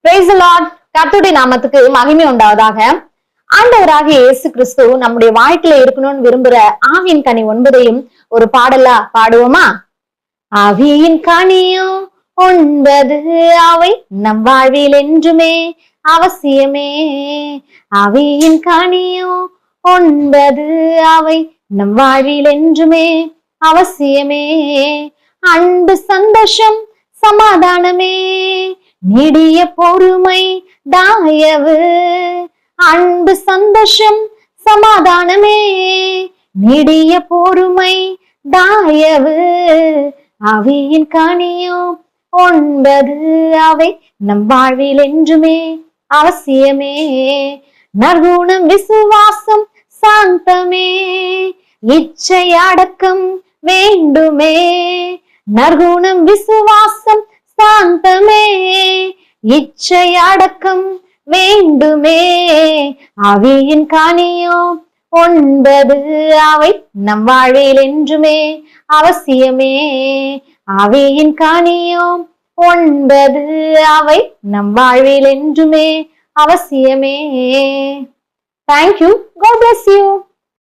Praise the Lord. கர்த்தருடைய நாமத்துக்கு மகிமை உண்டாவதாக. ஆண்டவராகிய இயேசு கிறிஸ்து நம்முடைய வாழ்க்கையில இருக்கணும்னு விரும்புற ஆவியின் கனி 9ஐயும் ஒரு பாடலா பாடுவோமா? ஆவியின் கனியோ 9 அவை நம் வாழ்வில் என்றுமே அவசியமே. ஆவியின் கனியோ 9 அவை நம் வாழ்வில் என்றுமே அவசியமே. அன்பு, சந்தோஷம், சமாதானமே, நீடிய பொறுமை, தயவு. அன்பு, சந்தோஷம், சமாதானமே, நீடிய பொறுமை, தயவு. ஆவியின் கனியோ 9 அவை நம் வாழ்வில் என்றுமே அவசியமே. நற்குணம், விசுவாசம், சாந்தமே, இச்சை அடக்கம் வேண்டுமே. நற்குணம், விசுவாசம், சாந்தமே, இச்சை அடக்கம் வேண்டுமே. ஆவியின் கனியோ 9 அவை நம் வாழ்வில் என்றுமே அவசியமே. ஆவியின் கனியோ 9 அவை நம் வாழ்வில் என்றுமே அவசியமே. Thank you. God bless you.